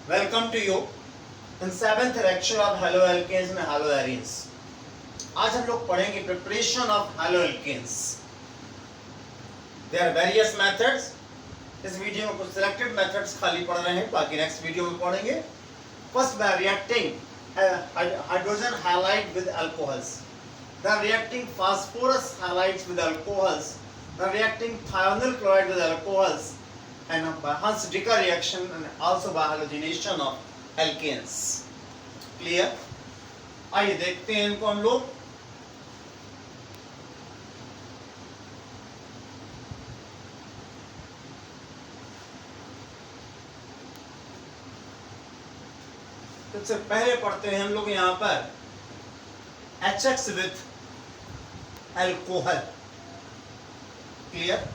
Welcome to you in 7th lecture of haloalkanes and haloarenes. आज हम लोग पढ़ेंगे preparation of haloalkanes. There are various methods. इस video में कुछ selected methods खाली पढ़ रहे हैं, बाकी next वीडियो में पढ़ेंगे. First by reacting hydrogen halide with alcohols. Then reacting phosphorus halides with alcohols. Then reacting thionyl chloride with alcohols. And by Hans-Dicker reaction and also by halogenation of alkanes. Clear? आइए देखते हैं इनको हम लोग. सबसे पहले पढ़ते हैं हम लोग यहाँ पर HX with alcohol. क्लियर?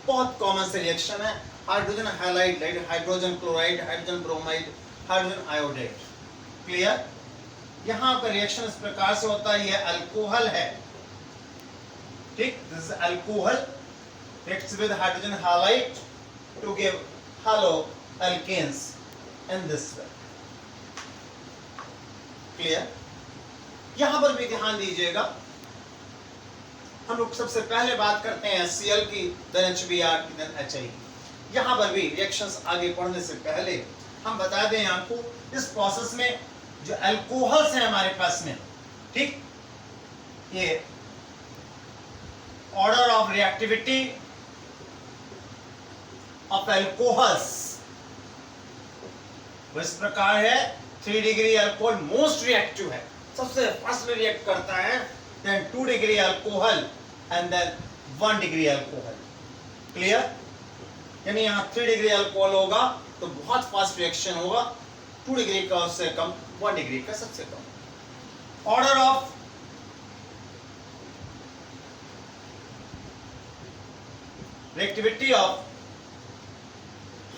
बहुत कॉमन से रिएक्शन है. Hydrogen halide, hydrogen chloride, hydrogen bromide, hydrogen iodide. Clear? यहाँ पर रिएक्शन इस प्रकार से होता है. ये अल्कोहल है, ठीक. This is alcohol reacts with hydrogen halide to give haloalkanes in this way. Clear? यहां पर भी ध्यान दीजिएगा. हम लोग सबसे पहले बात करते हैं HCl की, then HBr की, then HI. यहां पर भी रिएक्शंस आगे पढ़ने से पहले हम बता दें आपको, इस प्रोसेस में जो अल्कोहल्स हैं हमारे पास में, ठीक, ये order of reactivity of alcohols इस प्रकार है. 3 डिग्री अल्कोहल मोस्ट रिएक्टिव है, सबसे फर्स्ट में रिएक्ट करता है. then 2 degree alcohol and then 1 degree alcohol. Clear? यानी यहाँ 3 डिग्री अल्कोहल होगा तो बहुत फास्ट रिएक्शन होगा. 2 डिग्री का उससे कम, 1 डिग्री का सबसे कम. Order of reactivity of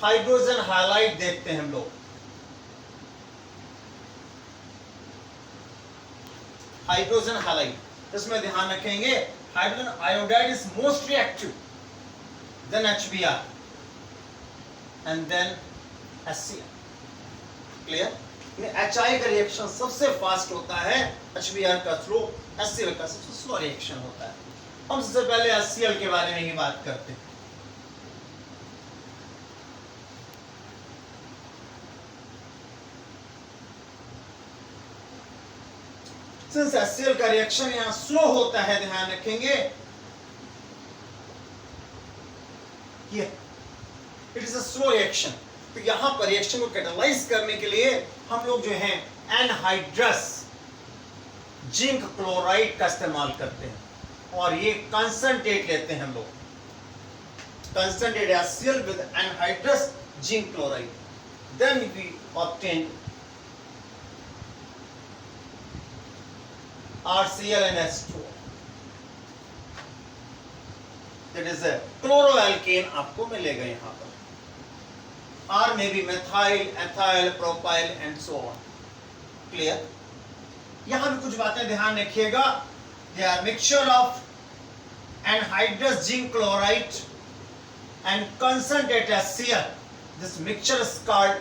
hydrogen halide देखते हैं हम लोग. हाइड्रोजन हैलाइड, इसमें ध्यान रखेंगे hydrogen iodide is most reactive, then HBr and then HCl. Clear? HI का रिएक्शन सबसे फास्ट होता है, HBr का स्लो, HCl का सबसे स्लो रिएक्शन होता है. हम सबसे पहले HCl के बारे में ही बात करते हैं. सिंस HCl का रिएक्शन यहां स्लो होता है, ध्यान रखेंगे ये it is a slow reaction. तो यहां पर रिएक्शन को कैटालाइज करने के लिए हम लोग जो है एनहाइड्रस जिंक क्लोराइड का इस्तेमाल करते हैं, और ये कंसंट्रेट लेते हैं हम लोग. Concentrate HCl with anhydrous zinc chloride, then we obtain RCl and H2O. That is a chloroalkane आपको मिलेगा यहाँ पर. R में भी methyl, ethyl, propyl and so on. Clear? यहाँ भी कुछ बातें ध्यान रखिएगा. They are mixture of anhydrous zinc chloride and concentrate HCl. This mixture is called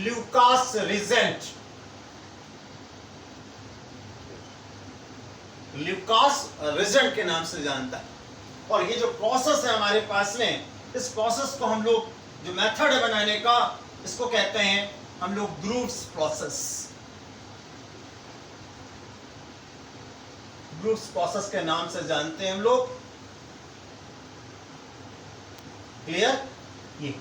Lucas reagent. Lucas reagent के नाम से जानता है. और ये जो प्रोसेस है हमारे पास में, इस प्रोसेस को हम लोग, जो मेथड है बनाने का, इसको कहते हैं हम लोग ग्रूव्स प्रोसेस. ग्रूव्स प्रोसेस के नाम से जानते हैं हम लोग. क्लियर? ये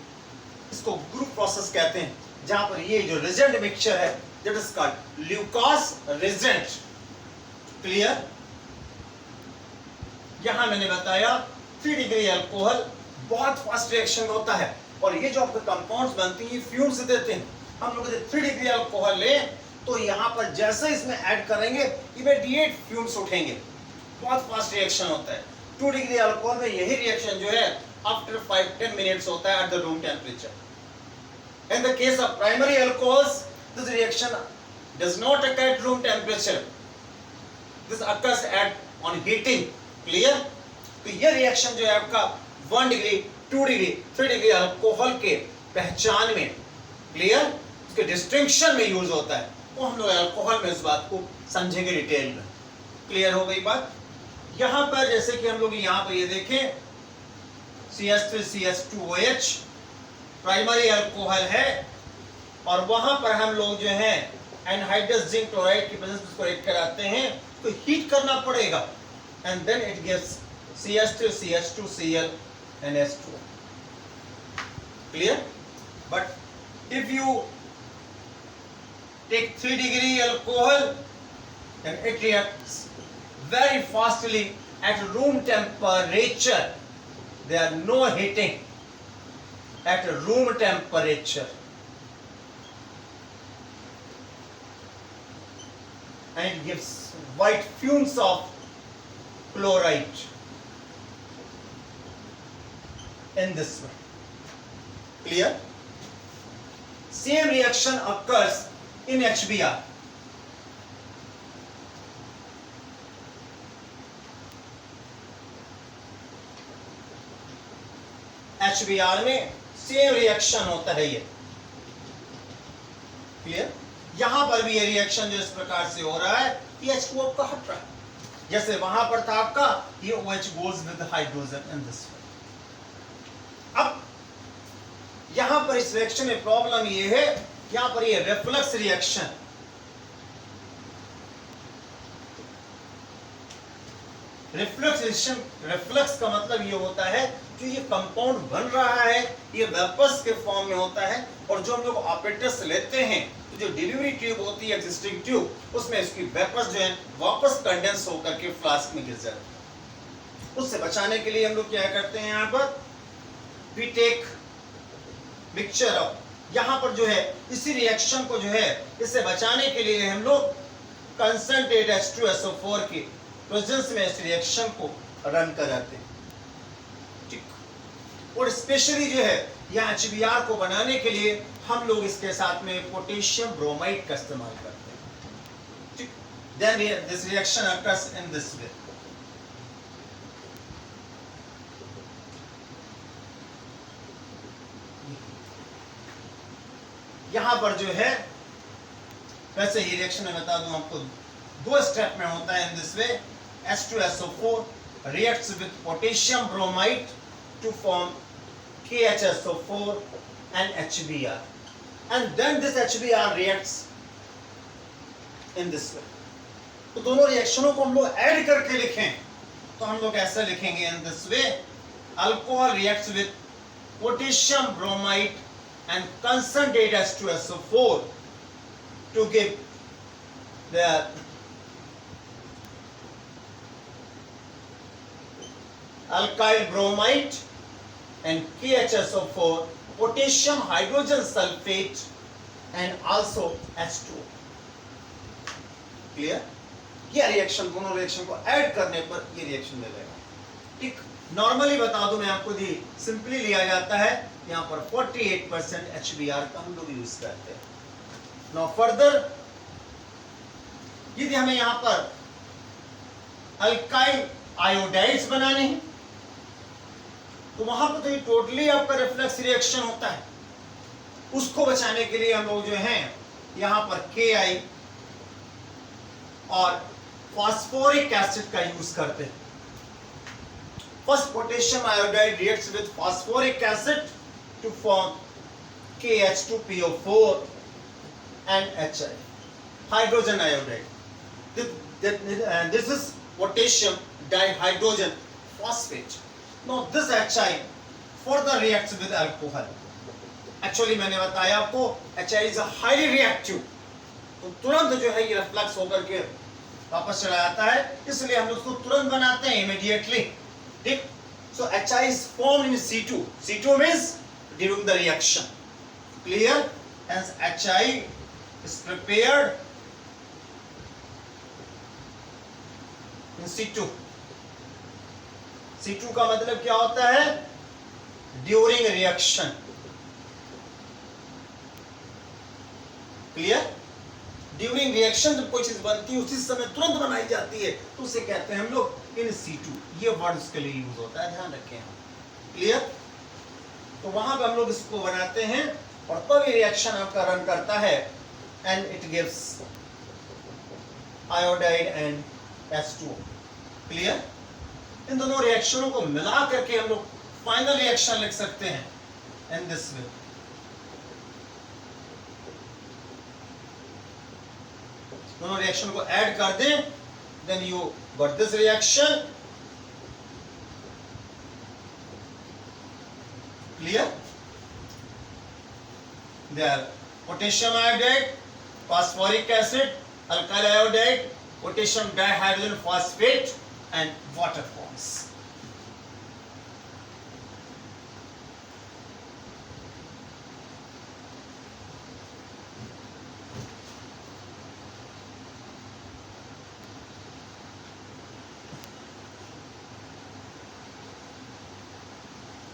इसको ग्रुप प्रोसेस कहते हैं, जहां पर ये जो रिजेंट मिक्सचर है, that is called Lucas reagent. Clear? यहां मैंने बताया 3 डिग्री अल्कोहल बहुत फास्ट रिएक्शन होता है, और ये जो आपके कंपाउंड्स बनती हैं ये फ्यूम से देते हैं. हम लोग 3 डिग्री अल्कोहल ले तो यहां पर जैसे इसमें ऐड करेंगे इमीडिएट फ्यूम्स उठेंगे. बहुत फास्ट रिएक्शन होता है. 2 डिग्री अल्कोहल में यही रिएक्शन जो है आफ्टर 5-10 मिनट्स होता है at the room temperature. In the case of primary alcohols this reaction does not occur at room temperature. This occurs at on heating. Clear? तो ये रिएक्शन जो है आपका 1 डिग्री, 2 डिग्री, 3 डिग्री अल्कोहल के पहचान में. क्लियर? उसके डिस्टिंक्शन में यूज होता है, वो हम लोग अल्कोहल में इस बात को समझेंगे डिटेल में। क्लियर हो गई बात? यहां पर जैसे कि हम लोग यहां पर ये देखें CH3CH2OH प्राइमरी अल्कोहल है, और वहां पर हम लोग जो है एनहाइड्रस जिंक क्लोराइड की प्रेजेंस को रेट कराते हैं, तो हीट करना पड़ेगा and then it gives CH3CH2Cl NH2। Clear? But if you take 3 degree alcohol, then it reacts very fastly at room temperature. There are no heating at room temperature, and it gives white fumes of chloride in this way. Clear? Same reaction occurs in HBr. HBr में same reaction होता है ये। Clear? यहां पर भी ये reaction जो इस प्रकार से हो रहा है, ये H2O आपका हट रहा है। जैसे वहां पर था आपका ये OH goes with hydrogen in this वे। अब यहां पर इस रिएक्शन में प्रॉब्लम ये है, यहां पर ये रिफ्लक्स रिएक्शन, रिफ्लक्स का मतलब ये होता है जो ये कंपाउंड बन रहा है ये वेपर्स के फॉर्म में होता है, और जो हम लोग ऑपरेटर्स लेते हैं तो जो डिलीवरी ट्यूब होती है एग्जिस्टिंग ट्यूब, उसमें इसकी वेपर्स जो है वापस कंडेंस होकर के फ्लास्क में गिर जाते हैं। उससे बचाने के लिए हम लोग क्या करते हैं, यहाँ पर वी टेक मिक्सचर ऑफ, यहाँ पर जो है इसी रिएक्शन को जो है इससे बचाने के लिए हम लोग कंसंट्रेट H2SO4 की प्रेजेंस में इस रिएक्शन को रन कराते हैं। ठीक, और स्पेशली जो है यहाँ HBr को बनाने के लिए हम लोग इसके साथ में पोटेशियम ब्रोमाइड का इस्तेमाल करते हैं। ठीक, then this reaction occurs in this way. यहां पर जो है वैसे ही रिएक्शन में बता दूं आपको, 2 स्टेप में होता है इन this way. H2SO4 reacts with potassium bromide to form KHSO4 and HBr, and then this HBr reacts in this way। तो दोनों रिएक्शनों को हम लोग ऐड करके लिखें तो हम लोग ऐसा लिखेंगे इन this way, alcohol reacts with potassium bromide and concentrate H2SO4 to give the alkyl bromide and KHSO4, potassium hydrogen sulfate and also H2O। Clear? ये रिएक्शन, दोनों रिएक्शन को ऐड करने पर ये रिएक्शन मिलेगा। ठीक, नॉर्मली बता दूं मैं आपको, जी सिंपली लिया जाता है यहाँ पर 48% HBr का हम लोग यूज करते हैं। नाउ फर्दर यदि हमें यहाँ पर अल्काइल आयोडाइड्स बनाने हैं तो वहां पर तो ये टोटली आपका रिफ्लक्स रिएक्शन होता है। उसको बचाने के लिए हम लोग जो हैं यहाँ पर Ki और फास्फोरिक एसिड का यूज करते हैं। First potassium iodide reacts with phosphoric acid to form KH2PO4 and HI, hydrogen iodide. This is potassium dihydrogen phosphate. Now this HI further reacts with alcohol. Actually मैंने बताया आपको HI is a highly reactive, तो तुरंत जो है ये reflux होकर के वापस चला जाता है, इसलिए हम उसको तुरंत बनाते हैं immediately। ठीक, so HI is formed in C2. C2 means during the reaction। Clear? Hence HI is prepared in C2। C2 का मतलब क्या होता है? During reaction। Clear? During reaction जब कोई चीज बनती है उसी समय तुरंत बनाई जाती है तो उसे कहते हैं हम लोग in C2। ये वर्ड उसके लिए यूज होता है, ध्यान रखें हम। Clear? तो वहां पे हम लोग इसको बनाते हैं और तभी रिएक्शन आपका रन करता है and it gives iodide and H2O। Clear? इन दोनों रिएक्शनों को मिला करके हम लोग फाइनल रिएक्शन लिख सकते हैं इन दिस वे। दोनों रिएक्शन को ऐड कर दें, then you got this reaction. Clear? They are potassium iodide, phosphoric acid, alkyl iodide, potassium dihydrogen phosphate and water forms.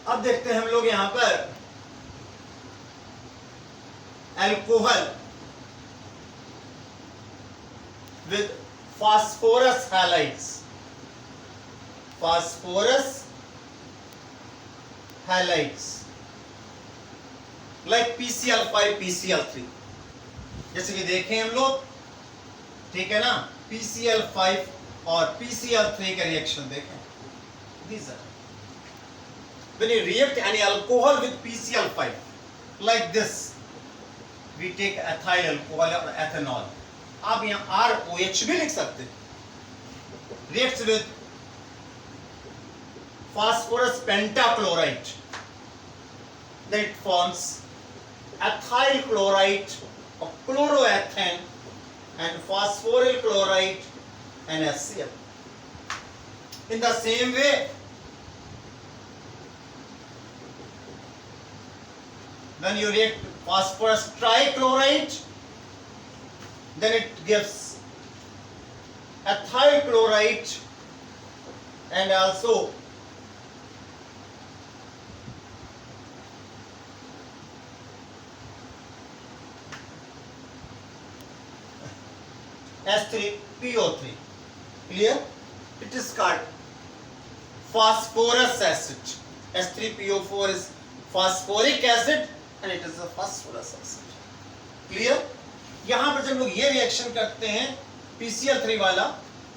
अब देखते हैं हम लोग यहां पर alcohol with phosphorus halides. Phosphorus halides like PCl5, PCl3। जैसे कि देखें हम लोग, ठीक है ना, PCl5 और PCl3 का रिएक्शन देखें। These are when you react any alcohol with PCl5 like this, we take ethyl alcohol or ethanol। आप यहाँ ROH भी लिख सकते हैं। Reacts with phosphorus pentachloride, then it forms ethyl chloride or chloroethane and phosphoryl chloride and HCl। In the same way, when you react phosphorus trichloride, then it gives ethyl chloride and also H3PO3। Clear? It is called phosphorus acid। H3PO4 is phosphoric acid and it is a phosphorus acid। Clear? यहां पर जब लोग ये reaction करते हैं PCl3 वाला,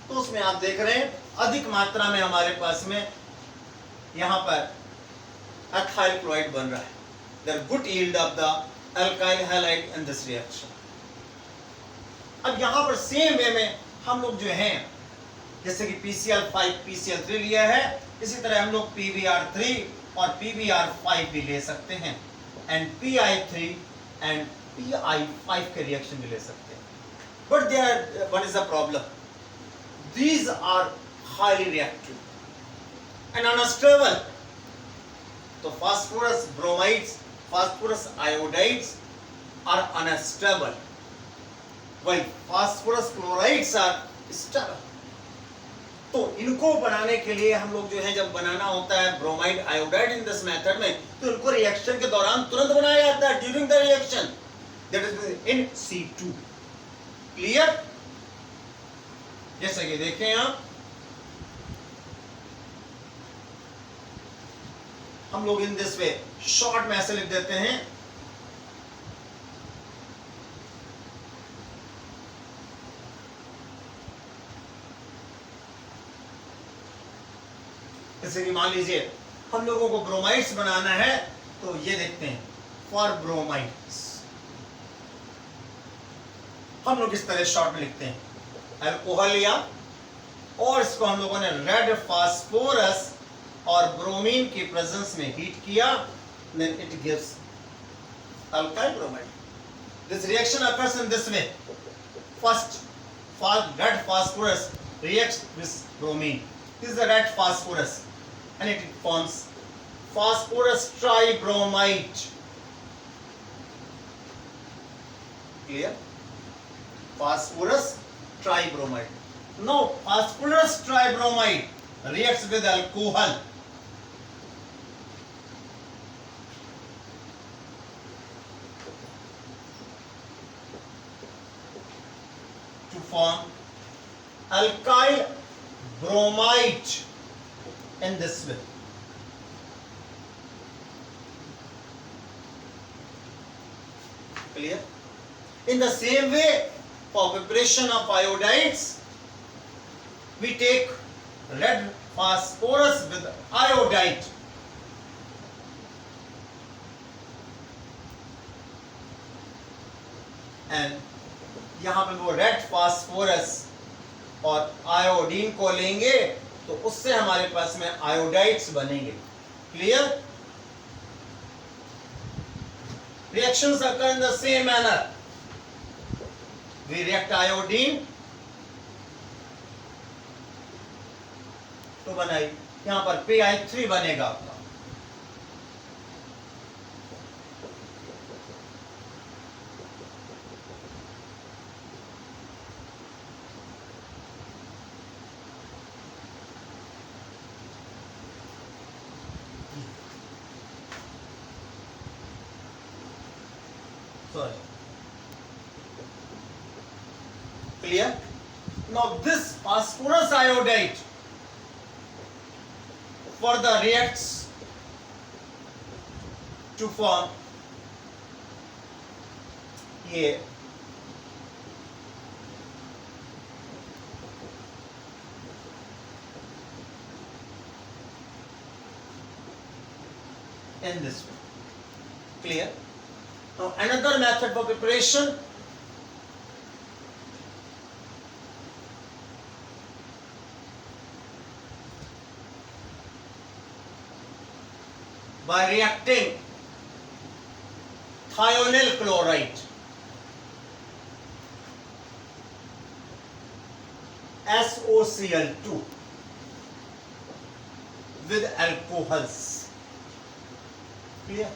तो उसमें आप देख रहे हैं अधिक मात्रा में हमारे पास में यहां पर ethyl chloride बन रहा है। There good yield of the alkyl halide in this reaction। अब यहां पर सेम वे में हम लोग जो हैं, जैसे कि PCl5 PCl3 लिया है, इसी तरह हम लोग PBr3 और PBr5 भी ले सकते हैं एंड PI3 एंड PI5 के रिएक्शन भी ले सकते हैं। But there one is a problem, these are highly reactive and unstable. तो phosphorus bromides, phosphorus iodides are unstable, while phosphorus chlorides are stable। तो इनको बनाने के लिए हम लोग जो है, जब बनाना होता है bromide iodide in this method में, तो इनको रिएक्शन के दौरान तुरंत बनाया जाता है during the reaction, that is in C2। Clear? जैसे कि देखें आप, हम लोग इन दिस वे शॉर्ट में ऐसे लिख देते हैं, जैसे कि मान लीजिए हम लोगों को ब्रोमाइड्स बनाना है, तो ये देखते हैं फॉर ब्रोमाइड्स हम लोग इस तरह शॉर्ट में लिखते हैं, अल्कोहल लिया और इसको हम लोगों ने रेड फास्फोरस और ब्रोमीन की प्रेजेंस में हीट किया, then it gives alkyl bromide. This reaction occurs in this way। First, red phosphorus reacts with bromine, this is the red phosphorus, and it forms phosphorus tribromide। Clear? Phosphorus tribromide। Now phosphorus tribromide reacts with alcohol to form alkyl bromide in this way। Clear? In the same way, for preparation of iodides, we take red phosphorus with iodide. And यहाँ पे वो red phosphorus और iodine को लेंगे तो उससे हमारे पास में आयोडाइड्स बनेंगे. Clear? Reactions occur in the same manner. We react iodine तो बनाई, यहाँ पर PI3 बनेगा आपका. Sorry. Clear? Now this phosphorus iodide further reacts to form ये in this way. Clear? Now another method for preparation, by reacting thionyl chloride SOCl2 with alcohols. Clear?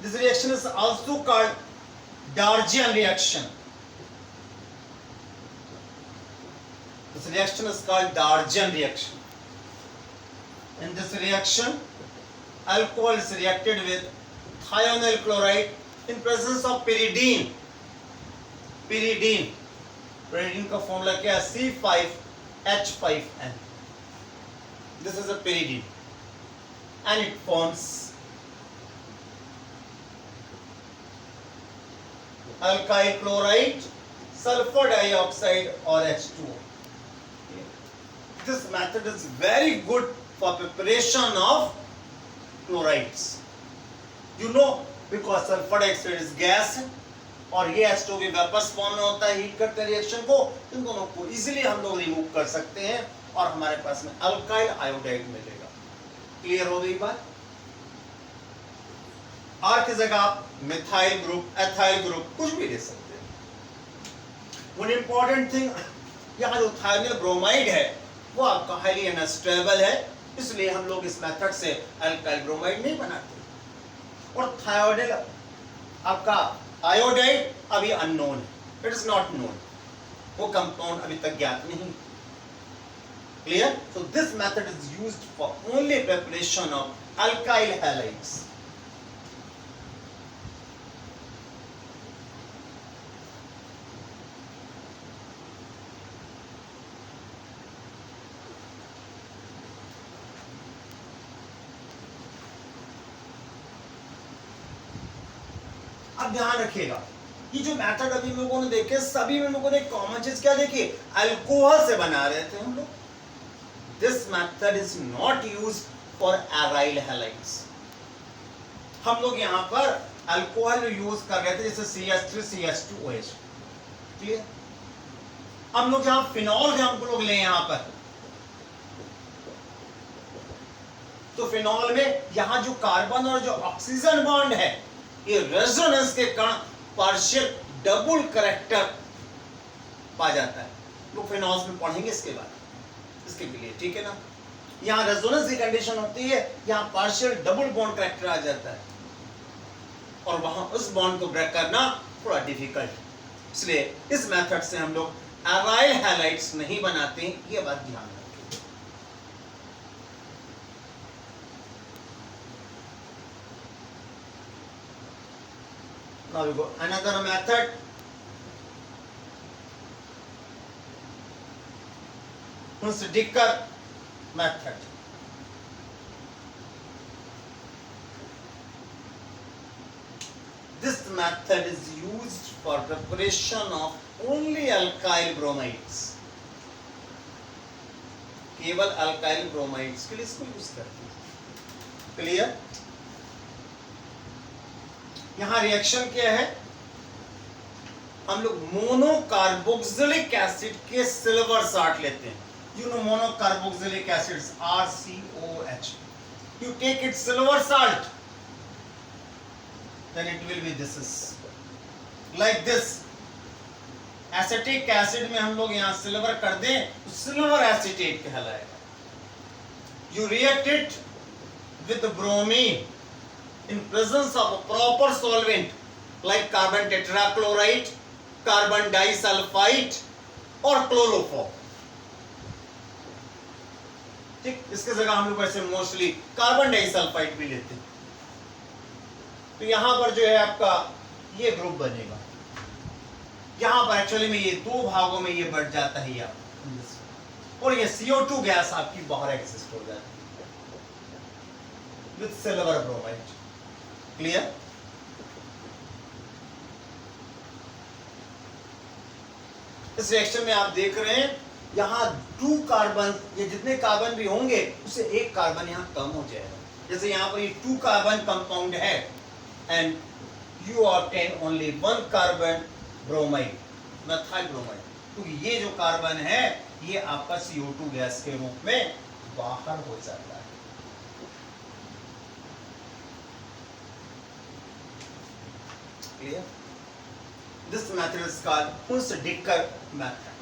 This reaction is also called Dargian reaction. This reaction is called Dargian reaction. In this reaction, alcohol is reacted with thionyl chloride in presence of pyridine. Pyridine का formula क्या है? C5H5N. This is a pyridine, and it forms alkyl chloride, sulfur dioxide or H2O. This method is very good for preparation of chlorides. You know, because sulfur dioxide is gas और ये H2O भी वापस form में होता है heat करते reaction को, इन दोनों को इजीली हम लोग रिमूव कर सकते हैं और हमारे पास में अल्काइल आयोडाइड मिलेगा. क्लियर हो गई बात? आर की जगह आप मिथाइल ग्रुप, एथाइल ग्रुप कुछ भी ले सकते हैं. वन इंपॉर्टेंट थिंग, यहाँ जो थायोनिल ब्रोमाइड है वो आपका हाईली अनस्टेबल है, इसलिए हम लोग इस मेथड से अल्काइल ब्रोमाइड नहीं बनाते. और थायोनिल आपका आयोडाइड अभी अननोन है, इट इज नॉट नोन, वो कंपाउंड अभी तक ज्ञात नहीं. Clear? So this method is used for only preparation of alkyl halides. अब ध्यान रखिएगा, ये जो मेथड अभी हम लोगों ने देखे सभी में लोगों ने कॉमन चीज क्या देखी? अल्कोहल से बना रहे थे हम लोग. This method is not used for aryl halides. हम लोग यहाँ पर अल्कोहल यूज कर रहे थे जैसे CH3CH2OH. क्लियर? हम लोग यहाँ फिनॉल हम लोग लें यहाँ पर, तो फिनॉल में यहाँ जो कार्बन और जो ऑक्सीजन बॉन्ड है ये रेजोनेंस के कारण पार्शियल डबल करैक्टर पा जाता है. लोग फिनॉल्स में पढ़ेंगे इसके बाद, इसके लिए ठीक है ना. यहाँ रेजोनेंस की कंडीशन होती है, यहाँ पार्शियल डबल बॉन्ड करैक्टर आ जाता है और वहां उस बॉन्ड को ब्रेक करना थोड़ा डिफिकल्ट है. इसलिए इस मेथड से हम लोग एराइल हैलाइड्स नहीं बनाते, ये बात ध्यान रखें. Now we go another method. Hunsaker method. This method is used for preparation of only alkyl bromides. केवल अल्काइल ब्रोमाइड्स के लिए इसको यूज करते हैं। क्लियर? यहां रिएक्शन क्या है? हम लोग मोनोकार्बोक्सिलिक एसिड के सिल्वर साल्ट लेते हैं। You know monocarboxylic acids, RCOH. You take it silver salt, then it will be this is like this. Acetic acid में हम लोग यहाँ सिल्वर कर दें तो सिल्वर एसिटेट कहलाएगा। You react it with bromine in presence of a proper solvent like carbon tetrachloride, carbon disulfide और chloroform. ठीक, इसके जगह हम लोग ऐसे मोस्टली कार्बन डाइसल्फाइड भी लेते हैं। तो यहां पर जो है आपका ये ग्रुप बनेगा। यहां पर एक्चुअली में ये दो भागों में ये बढ़ जाता है ये, और ये CO2 गैस आपकी बाहर एग्जिस्ट हो जाती है विद सिल्वर ब्रोमाइड। क्लियर? इस रिएक्शन में आप देख रहे हैं यहाँ 2 कार्बन, ये जितने कार्बन भी होंगे उससे एक कार्बन यहाँ कम हो जाएगा। जैसे यहाँ पर ये 2 कार्बन कंपाउंड है and you obtain only 1 carbon bromide, methyl bromide, तो ये जो कार्बन है ये आपका CO2 गैस के रूप में बाहर हो जाता है। Clear? This method is called Hunsdiecker method.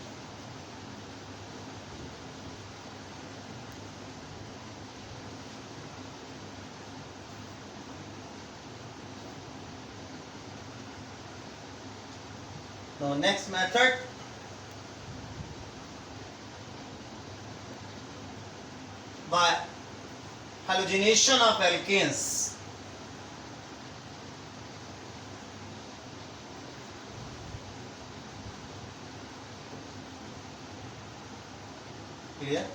Now next method, by halogenation of alkanes. Clear?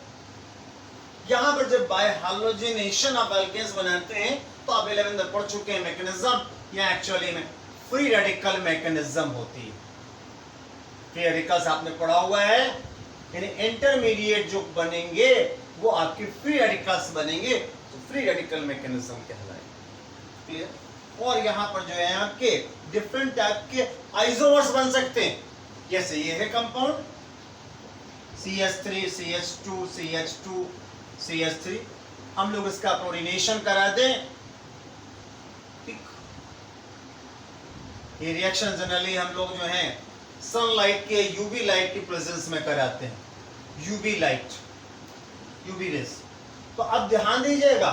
यहां पर जब बाय हाइलोजिनेशन ऑफ एल्केन्स बनाते हैं तो आप 11 में पढ़ चुके हैं मैकेनिज्म, या एक्चुअली में फ्री रेडिकल मैकेनिज्म होती है। फ्री रेडिकल्स आपने पढ़ा हुआ है, यानी इंटरमीडिएट जो बनेंगे वो आपके फ्री रेडिकल्स बनेंगे, तो फ्री रेडिकल मैकेनिज्म कहलाएगा। क्लियर? और यहाँ पर जो है आपके डिफरेंट टाइप के आइसोमर्स बन सकते हैं। जैसे ये है compound CH3 CH2 CH2 CH3, हम लोग इसका क्लोरीनेशन करा दें। ये रिएक्शन जनरली हम लोग जो है सनलाइट के यूवी लाइट की प्रेजेंस में कराते हैं, यूवी लाइट, यूवी रेस। तो अब ध्यान दीजिएगा,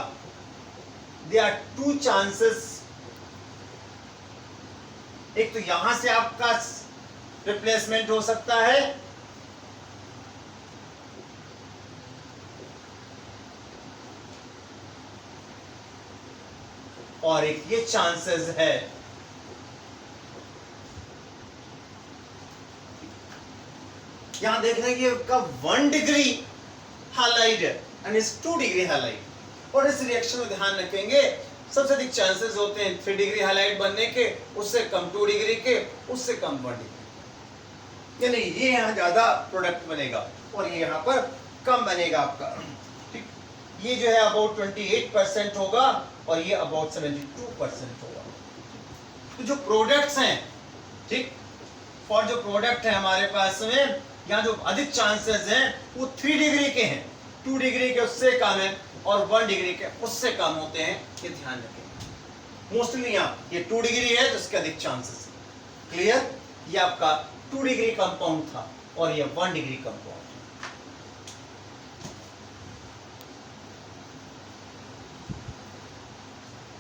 देयर आर 2 चांसेस। एक तो यहां से आपका रिप्लेसमेंट हो सकता है, और एक ये चांसेस है यहां देखना कि आपका 1 डिग्री हैलाइड है एंड इस 2 डिग्री हैलाइड, और इस रिएक्शन में ध्यान रखेंगे सबसे अधिक चांसेस होते हैं 3 डिग्री हैलाइड बनने के, उससे कम 2 डिग्री के, उससे कम 1 डिग्री, यानी ये यहां ज्यादा प्रोडक्ट बनेगा और ये यहां पर कम बनेगा आपका। ठीक, ये जो है अबाउट 28% होगा और ये अबाउट 72% होगा। तो जो प्रोडक्ट्स हैं, ठीक, फॉर जो प्रोडक्ट है हमारे पास में यहाँ जो अधिक चांसेस हैं वो 3 डिग्री के हैं, 2 डिग्री के उससे कम है और 1 डिग्री के उससे कम होते हैं, ये ध्यान रखें। मोस्टली यहाँ ये 2 डिग्री है तो इसके अधिक चांसेस है। क्लियर? ये आपका 2 डिग्री कंपाउंड था और ये 1 डिग्री कंपाउंड।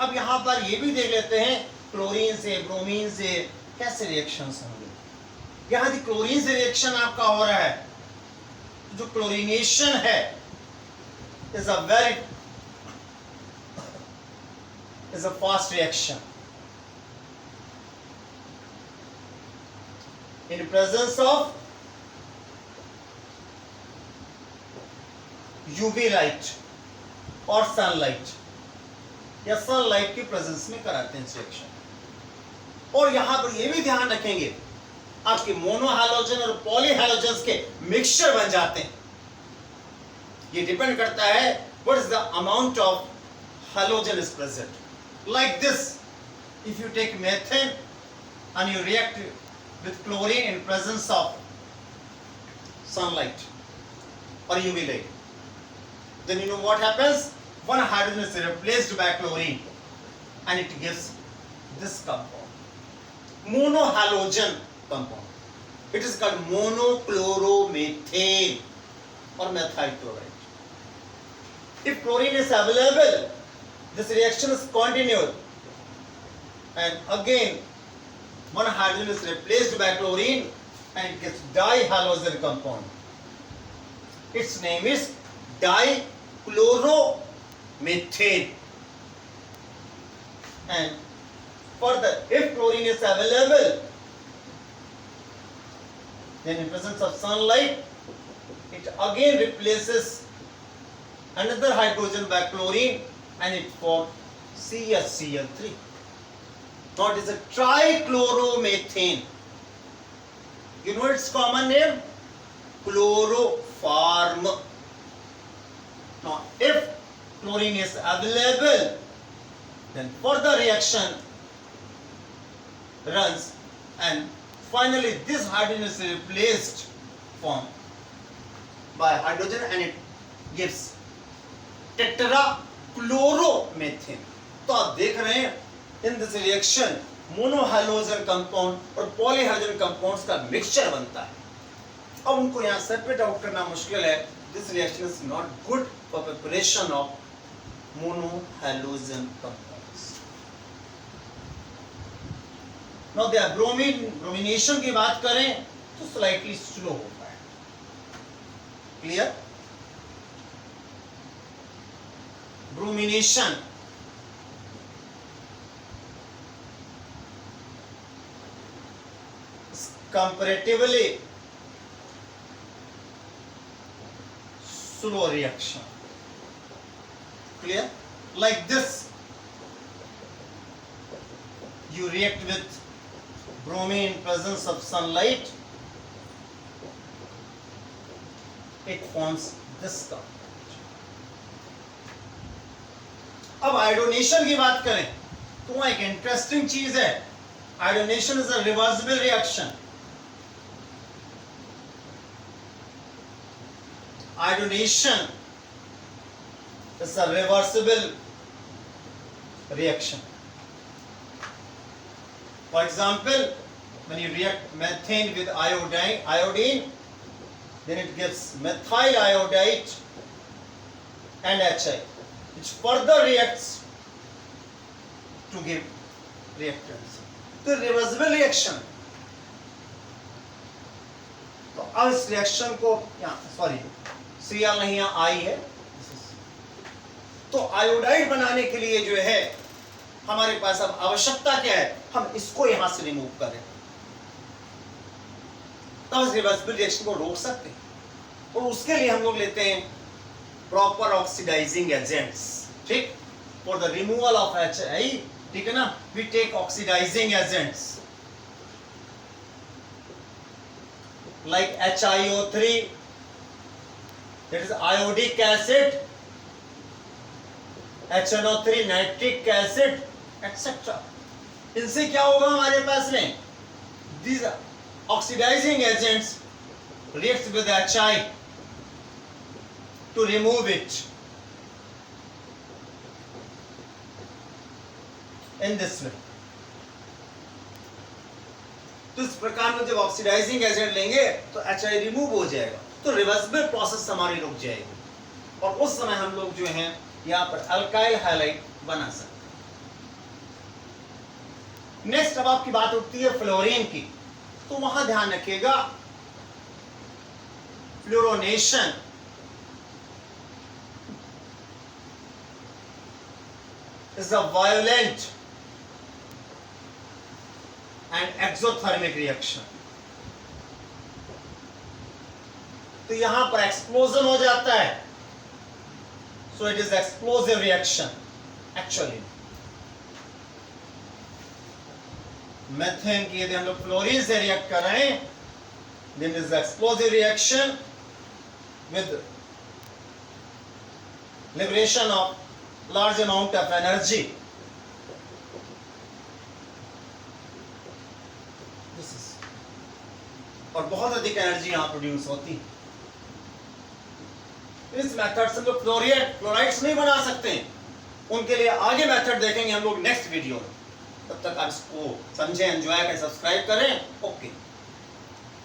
अब यहां पर ये भी देख लेते हैं क्लोरीन से ब्रोमीन से कैसे रिएक्शंस होंगे। यहां यदि क्लोरीन से रिएक्शन आपका हो रहा है, जो क्लोरीनेशन है is a fast reaction in presence of UV light और सनलाइट, या सनलाइट की प्रेजेंस में कराते हैं रिएक्शन। और यहां पर ये भी ध्यान रखेंगे आपके मोनो हैलोजन और पॉली हैलोजन के मिक्सचर बन जाते हैं। ये डिपेंड करता है what is the amount of halogen is present. Like this, if you take methane and you react with chlorine in presence of sunlight or UV light, then you know what happens? One hydrogen is replaced by chlorine and it gives this compound, monohalogen compound. It is called monochloromethane or methyl chloride. If chlorine is available, this reaction is continued and again one hydrogen is replaced by chlorine and it gets dihalogen compound. Its name is dichloromethane. And further, if chlorine is available, then in presence of sunlight, it again replaces another hydrogen by chlorine and it forms CaCl3. Now it is a trichloromethane. You know its common name? Chloroform. Now, if chlorine is available, then further reaction runs and finally this hydrogen is replaced by hydrogen and it gives tetrachloromethane. तो आप देख रहे हैं in this reaction मोनोहाइड्रोजन compound और पॉलीहाइड्रोजन compounds का mixture बनता है। अब उनको यहाँ सेपरेट आउट करना मुश्किल है। This reaction is not good for preparation of monohydrogen compounds. Now the bromination की बात करें तो स्लाइटली स्लो होता है। Clear? Bromination comparatively slow reaction. Clear? Like this, you react with bromine in presence of sunlight, it forms this compound. अब iodination की बात करें तो एक इंटरेस्टिंग चीज है। Iodination is a reversible reaction. Iodination is a reversible reaction. For example, when you react methane with iodine, then it gives methyl iodide and HI, which further reacts to give reactants. The reversible reaction. तो अब इस reaction को Cl नहीं यहाँ I है। तो iodide बनाने के लिए जो है हमारे पास अब आवश्यकता क्या है? हम इसको यहां से रिमूव करें, तब इस रिवर्सिबल रिएक्शन को रोक सकते हैं। और उसके लिए हम लोग लेते हैं प्रॉपर ऑक्सीडाइजिंग एजेंट्स। ठीक, for the removal of HI, ठीक है ना, we take oxidizing agents like HiO3, that is iodic acid, HNO3 nitric acid, etc. इनसे क्या होगा हमारे पास में? These oxidizing agents react with HI to remove it in this way. तो इस प्रकार में जब ऑक्सीडाइजिंग एजेंट लेंगे तो HI रिमूव हो जाएगा, तो रिवर्सिबल प्रोसेस हमारी रुक जाएगी और उस समय हम लोग जो हैं यहाँ पर अल्काइल हैलाइड बना सकते हैं। नेक्स्ट अब आपकी बात उठती है फ्लोरीन की, तो वहां ध्यान रखिएगा fluorination is a violent and exothermic reaction. तो यहां पर एक्सप्लोजन हो जाता है, so it is explosive reaction actually. Methane की यदि हम लोग फ्लोरीन से रिएक्ट करें, then is the explosive reaction with liberation of large amount of energy. This is, और बहुत अधिक एनर्जी यहाँ प्रोड्यूस होती। इस मेथड से लोग क्लोराइड्स नहीं बना सकते, उनके लिए आगे मेथड देखेंगे हम लोग नेक्स्ट वीडियो में। तब तक आप इसको समझें, एंजॉय करें, सब्सक्राइब करें। ओके।